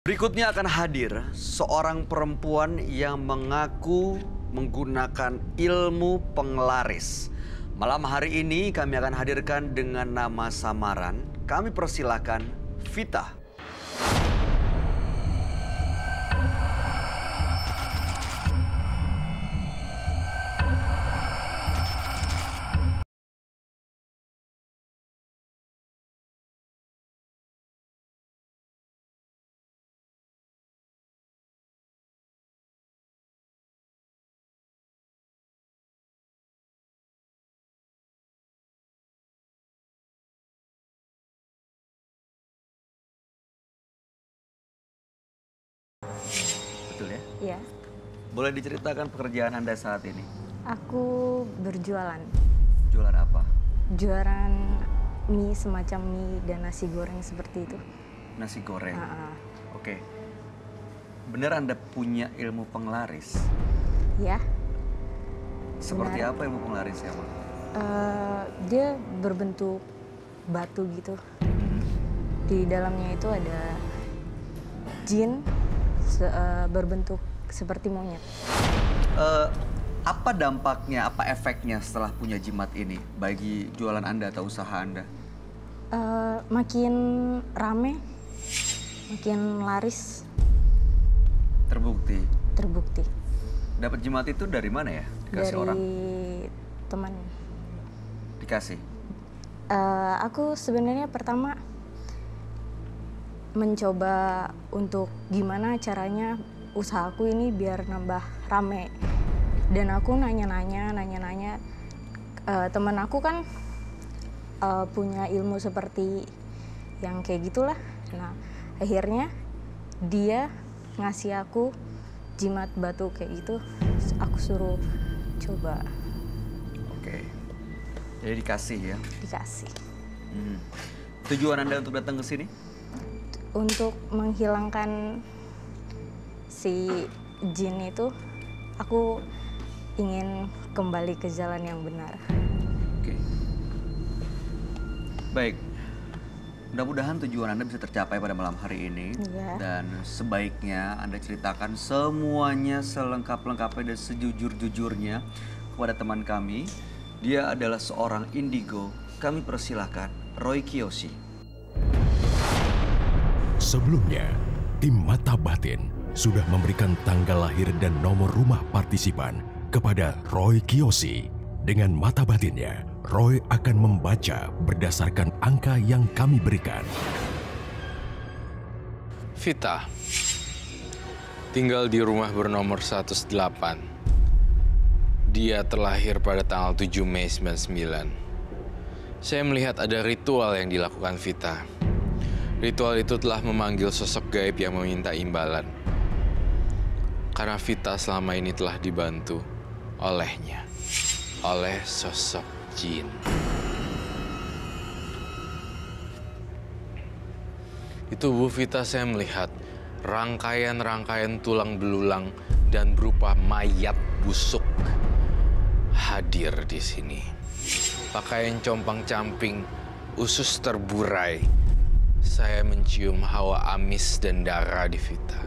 Berikutnya akan hadir seorang perempuan yang mengaku menggunakan ilmu penglaris. Malam hari ini kami akan hadirkan dengan nama samaran. Kami persilahkan Vita. Betul ya? Iya. Boleh diceritakan pekerjaan Anda saat ini? Aku berjualan. Jualan apa? Jualan mie, semacam mie dan nasi goreng seperti itu. Nasi goreng? Oke. Benar Anda punya ilmu penglaris? Ya. Seperti benar. apa ilmu penglarisnya, Bang? Dia berbentuk batu gitu. Di dalamnya itu ada jin berbentuk seperti monyet. Apa dampaknya, apa efeknya setelah punya jimat ini bagi jualan Anda atau usaha Anda? Makin rame, makin laris. Terbukti? Terbukti. Dapat jimat itu dari mana ya? Dikasih dari orang? Teman. Dikasih? Aku sebenarnya pertama mencoba untuk gimana caranya usahaku ini biar nambah rame. Dan aku nanya-nanya. Teman aku kan punya ilmu seperti yang kayak gitulah. Nah, akhirnya dia ngasih aku jimat batu kayak gitu. Aku suruh coba. Oke. Jadi dikasih ya? Dikasih. Tujuan Anda untuk datang ke sini? Untuk menghilangkan si jin itu, aku ingin kembali ke jalan yang benar. Oke. Baik. Mudah-mudahan tujuan Anda bisa tercapai pada malam hari ini. Iya. Dan sebaiknya Anda ceritakan semuanya selengkap-lengkapnya dan sejujur-jujurnya kepada teman kami. Dia adalah seorang indigo. Kami persilahkan Roy Kiyoshi. Sebelumnya, tim Mata Batin sudah memberikan tanggal lahir dan nomor rumah partisipan kepada Roy Kiyoshi. Dengan mata batinnya, Roy akan membaca berdasarkan angka yang kami berikan. Vita, tinggal di rumah bernomor 108. Dia terlahir pada tanggal 7 Mei 99. Saya melihat ada ritual yang dilakukan Vita. Ritual itu telah memanggil sosok gaib yang meminta imbalan. Karena Vita selama ini telah dibantu olehnya, oleh sosok jin. Itu Bu Vita, saya melihat rangkaian-rangkaian tulang belulang dan berupa mayat busuk hadir di sini. Pakaian compang-camping, usus terburai. Saya mencium hawa amis dan darah di Vita.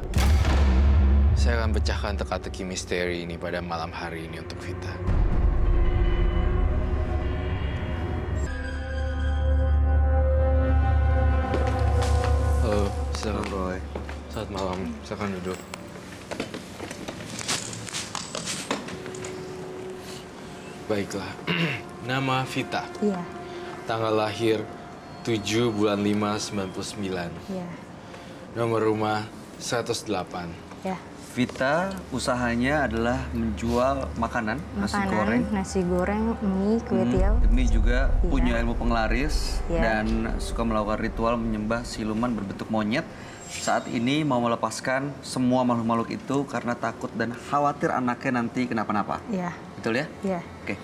Saya akan pecahkan teka-teki misteri ini pada malam hari ini untuk Vita. Halo, Halo Roy. Selamat malam, silakan duduk. Baiklah, nama Vita. Iya. Tanggal lahir 7 bulan 5 99. Iya. Nomor rumah 108. Ya. Vita usahanya adalah menjual makanan, Nasi goreng, mie, kue tiaw. Demi juga Iya. punya ilmu penglaris Iya. dan suka melakukan ritual menyembah siluman berbentuk monyet. Saat ini mau melepaskan semua makhluk-makhluk itu karena takut dan khawatir anaknya nanti kenapa-napa. Iya. Betul ya? Iya. Oke.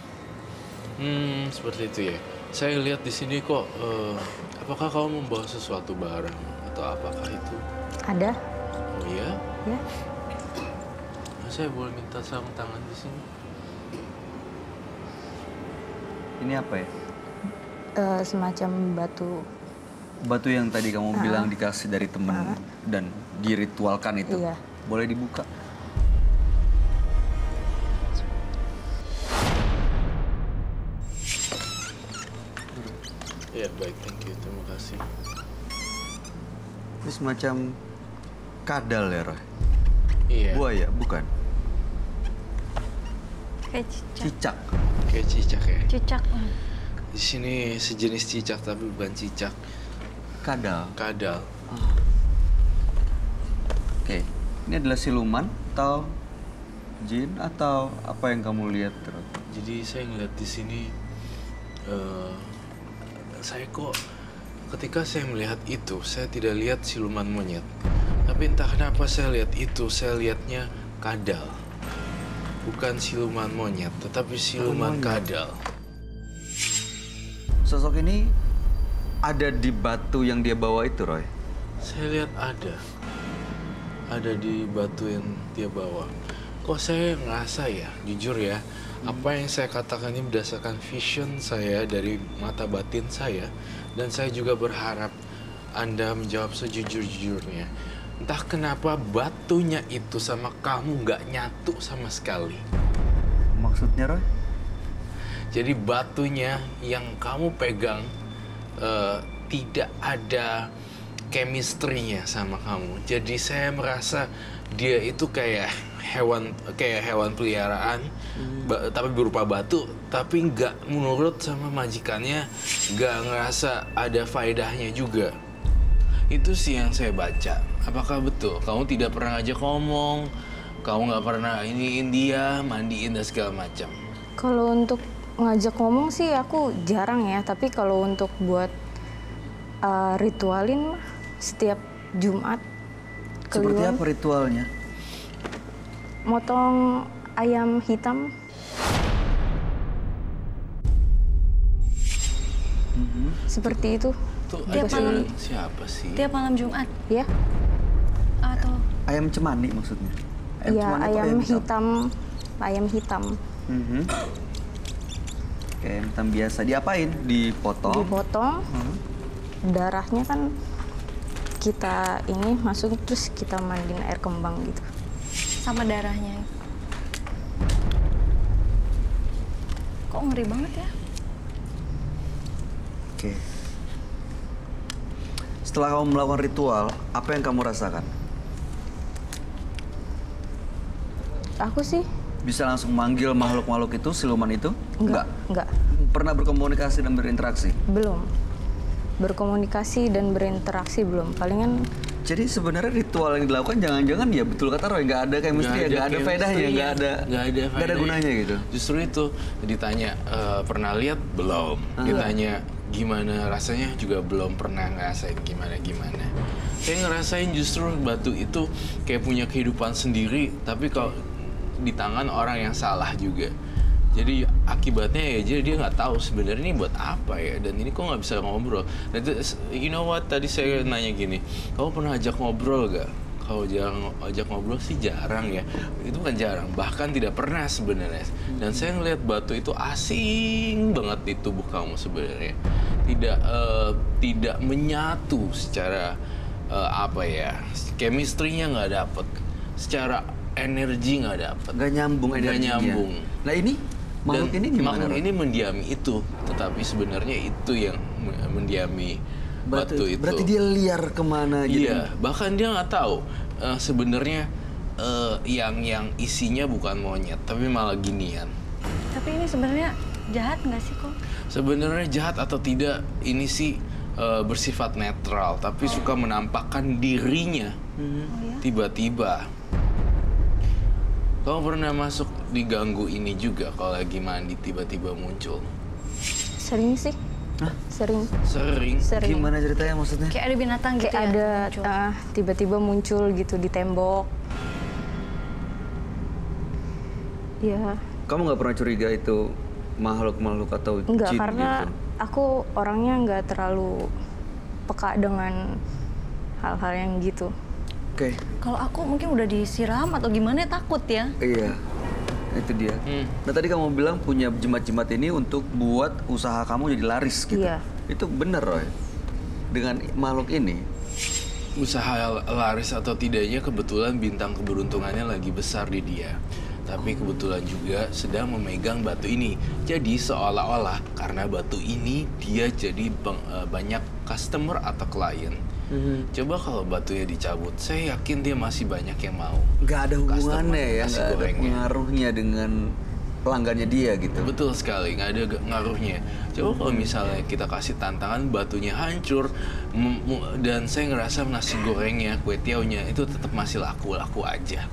Seperti itu ya. Saya lihat di sini kok, apakah kamu membawa sesuatu barang atau apakah itu? Ada. Oh iya? Ya. Saya boleh minta sarung tangan di sini? Ini apa ya? Semacam batu. Batu yang tadi kamu bilang dikasih dari temen dan diritualkan itu. Iya. Boleh dibuka? Ya baik, thank you, terima kasih. Ini semacam kadal ya, Roy? Iya. Buaya, bukan? Kayak cicak. Cicak. Kayak cicak ya. Cicak. Di sini sejenis cicak tapi bukan cicak, Kadal. kadal. Oke. Ini adalah siluman atau jin atau apa yang kamu lihat, Roy? Jadi saya ngeliat di sini, saya kok ketika saya melihat itu, saya tidak lihat siluman monyet. Tapi entah kenapa saya lihat itu, saya lihatnya kadal. Bukan siluman monyet, tetapi siluman kadal. Sosok ini ada di batu yang dia bawa itu, Roy? Saya lihat ada di batu yang dia bawa. Kok saya ngerasa ya, jujur ya, apa yang saya katakan ini berdasarkan vision saya dari mata batin saya, dan saya juga berharap Anda menjawab sejujur-jujurnya. Entah kenapa batunya itu sama kamu nggak nyatu sama sekali. Maksudnya, Roy? Jadi batunya yang kamu pegang tidak ada chemistry-nya sama kamu. Jadi saya merasa dia itu kayak hewan peliharaan, tapi berupa batu, tapi nggak menurut sama majikannya, nggak ngerasa ada faedahnya juga. Itu sih yang saya baca. Apakah betul? Kamu tidak pernah ngajak ngomong, kamu nggak pernah iniin dia, mandiin dan segala macam. Kalau untuk ngajak ngomong sih aku jarang ya, tapi kalau untuk buat ritualin mah setiap Jumat Seperti kliwon, apa ritualnya? motong ayam hitam. Seperti itu. Tuh Tiap ajaran malam. siapa sih? Tiap malam Jumat Ya, atau Ayam cemani maksudnya? ya cemani atau ayam hitam. Ayam hitam Mhm. Oke, ayam hitam biasa. Diapain? Dipotong? dipotong, darahnya kan kita ini masuk terus kita mandiin air kembang gitu. sama darahnya. Kok ngeri banget ya? Oke. Setelah kamu melakukan ritual, apa yang kamu rasakan? Aku sih Bisa langsung manggil makhluk-makhluk itu, siluman itu? enggak. Pernah berkomunikasi dan berinteraksi? Belum. Berkomunikasi dan berinteraksi belum. Palingan Jadi sebenarnya ritual yang dilakukan jangan-jangan ya betul kata Roy, nggak ada chemistry, nggak ada faedahnya, nggak ada faedahnya. gunanya gitu. Justru itu ditanya pernah lihat belum? Ditanya gimana rasanya juga belum pernah ngerasain gimana. Saya ngerasain justru batu itu kayak punya kehidupan sendiri, tapi kalau di tangan orang yang salah juga. Jadi akibatnya ya jadi dia nggak tahu sebenarnya ini buat apa ya, dan ini kok nggak bisa ngobrol. Dan itu, you know what, tadi saya nanya gini, kamu pernah ajak ngobrol gak? Kalau jarang ajak ngobrol sih jarang ya, itu bukan jarang, bahkan tidak pernah sebenarnya. Dan saya ngelihat batu itu asing banget di tubuh kamu sebenarnya, tidak menyatu secara apa ya, chemistry-nya nggak dapet, secara energi nggak dapet, Nggak nyambung nggak energinya. nyambung. Nah ini makhluk Dan ini gimana? makhluk Roy? ini mendiami itu, tetapi sebenarnya itu yang mendiami batu itu. Berarti dia liar kemana gitu? Iya, bahkan dia nggak tahu sebenarnya yang isinya bukan monyet, tapi malah ginian. Tapi ini sebenarnya jahat nggak sih kok? Sebenarnya jahat atau tidak ini sih bersifat netral, tapi suka menampakkan dirinya tiba-tiba. Kamu pernah masuk diganggu ini juga kalau lagi mandi tiba-tiba muncul? sering sih. Hah? Sering. Sering. Gimana ceritanya maksudnya? Kayak ada binatang gitu Kayak ya? ada muncul? tiba-tiba muncul gitu di tembok. Ya, Kamu nggak pernah curiga itu makhluk-makhluk atau enggak, jin karena gitu? aku orangnya nggak terlalu peka dengan hal-hal yang gitu. Oke, Kalau aku mungkin udah disiram atau gimana takut ya. iya. Itu dia. Nah tadi kamu bilang punya jimat-jimat ini untuk buat usaha kamu jadi laris gitu. Iya. Itu bener Roy. Dengan makhluk ini. Usaha laris atau tidaknya kebetulan bintang keberuntungannya lagi besar di dia. Tapi kebetulan juga sedang memegang batu ini. Jadi seolah-olah karena batu ini dia jadi banyak customer atau klien. Coba kalau batunya dicabut, saya yakin dia masih banyak yang mau. Nggak ada hubungannya ya, nasi nggak ada gorengnya. pengaruhnya dengan pelanggannya dia gitu. Betul sekali, nggak ada ngaruhnya. Coba kalau misalnya kita kasih tantangan batunya hancur dan saya ngerasa nasi gorengnya, kue tiaunya itu tetap masih laku-laku aja.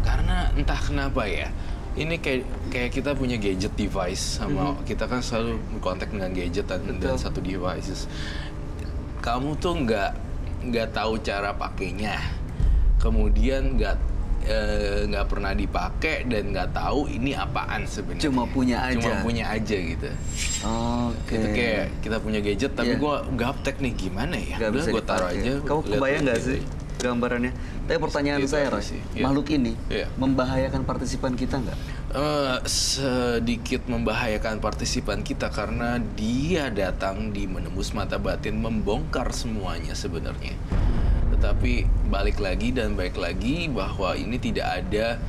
Karena entah kenapa ya, ini kayak kita punya gadget device sama kita kan selalu berkontak dengan gadget dan satu devices. Kamu tuh nggak tahu cara pakainya, kemudian nggak pernah dipakai dan nggak tahu ini apaan sebenarnya. Cuma punya aja gitu. Oke. Itu kayak kita punya gadget tapi gua gaptek nih gimana ya? Nggak bisa Gua taruh dipakai. aja. Kamu kebayang nggak lihat sih gambarannya? Tapi pertanyaan Itu saya aja Roy, sih, iya. makhluk ini Iya. membahayakan partisipan kita nggak? Sedikit membahayakan partisipan kita karena dia datang di menembus mata batin membongkar semuanya sebenarnya. Tetapi balik lagi bahwa ini tidak ada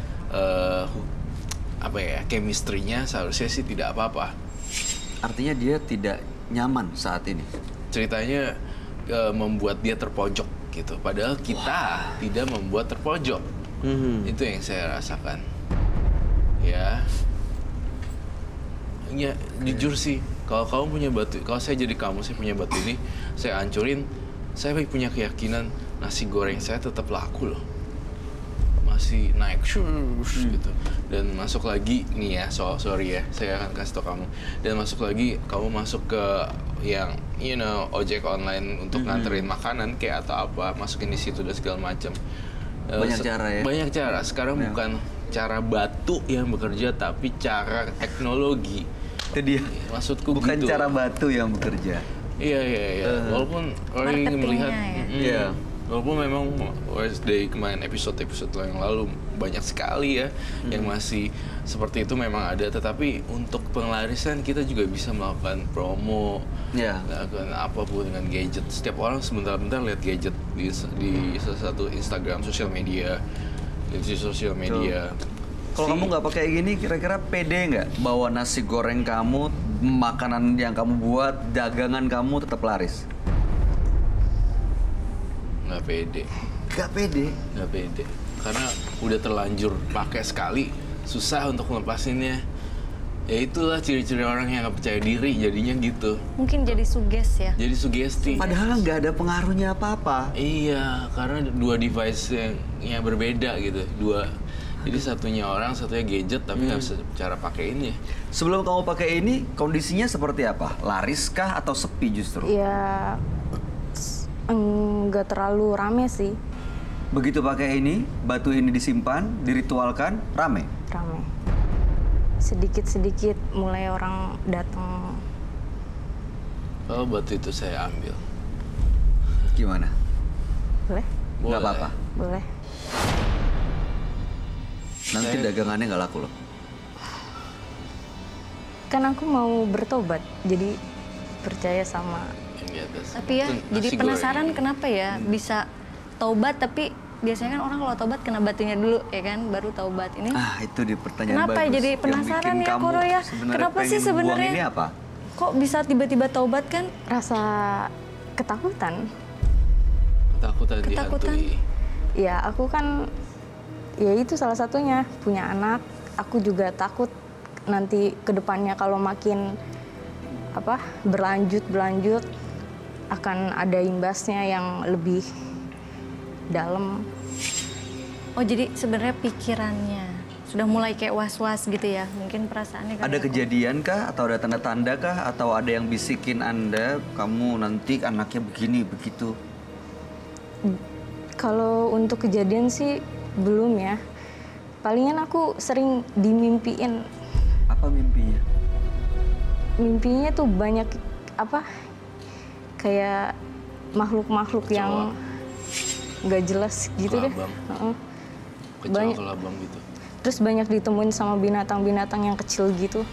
chemistry-nya, seharusnya sih tidak apa-apa. Artinya dia tidak nyaman saat ini. Ceritanya membuat dia terpojok gitu. Padahal kita tidak membuat terpojok. Itu yang saya rasakan. Ya, jujur sih. Kalau kamu punya batu, kalau saya jadi kamu, saya punya batu ini, saya hancurin. Saya punya keyakinan nasi goreng saya tetap laku loh. Masih naik gitu. Dan masuk lagi nih ya, sorry ya, saya akan kasih tau kamu. Dan masuk lagi, kamu masuk ke yang ojek online untuk nganterin makanan kayak atau apa, masukin di situ dan segala macam. Banyak cara ya. Banyak cara. Sekarang bukan cara batu yang bekerja, tapi cara teknologi. Itu dia. Maksudku bukan gitu. cara batu yang bekerja. Iya. Walaupun orang ingin melihat, Iya. walaupun memang dari kemarin episode yang lalu banyak sekali ya yang masih seperti itu memang ada. Tetapi untuk pengelarisan kita juga bisa melakukan promo, melakukan apapun dengan gadget. Setiap orang sebentar-bentar lihat gadget di salah satu Instagram sosial media. Kalau kamu nggak pakai gini, kira-kira pede nggak bawa nasi goreng kamu, makanan yang kamu buat, dagangan kamu tetap laris? Nggak pede. Nggak pede? Nggak pede. Karena udah terlanjur pakai sekali, susah untuk melepasinnya. Ya itulah ciri-ciri orang yang nggak percaya diri, jadinya gitu. Mungkin jadi suges ya. Jadi sugesti. Padahal nggak ada pengaruhnya apa-apa. Iya, karena dua device yang berbeda gitu. Jadi satunya orang, satunya gadget, tapi nggak bisa cara pakainya. Sebelum kamu pakai ini, kondisinya seperti apa? Laris kah atau sepi justru? Ya nggak terlalu rame sih. Begitu pakai ini, batu ini disimpan, diritualkan, rame? Rame. Sedikit-sedikit mulai orang datang. Kalau batu itu saya ambil. Gimana? Boleh? Nggak apa-apa? Boleh. Nanti dagangannya nggak laku loh. Kan aku mau bertobat, jadi percaya sama. Yang di atas. Tapi ya, Itu jadi nasi penasaran goreng. kenapa ya bisa taubat tapi biasanya kan orang kalau taubat kena batunya dulu ya kan, baru taubat ini. Itu di pertanyaan Kenapa bagus. jadi Yang penasaran bikin ya, kamu Koro ya? sebenarnya Kenapa sih pengen buang sebenarnya? ini apa? Kok bisa tiba-tiba taubat kan? Rasa ketakutan. Ketakutan Ketakutan. dihantui. Ya aku kan, ya itu salah satunya, punya anak. Aku juga takut nanti ke depannya kalau makin berlanjut akan ada imbasnya yang lebih dalam. Oh jadi sebenarnya pikirannya sudah mulai kayak was-was gitu ya, mungkin perasaannya. Ada kejadian kah atau ada tanda-tanda kah atau ada yang bisikin Anda kamu nanti anaknya begini begitu? Kalau untuk kejadian sih belum ya. Palingan aku sering dimimpiin. Apa mimpinya? Mimpinya tuh banyak kayak makhluk-makhluk yang nggak jelas gitu deh. Kelabang. Heeh. Kecoa kelabang gitu. Terus banyak ditemuin sama binatang-binatang yang kecil gitu.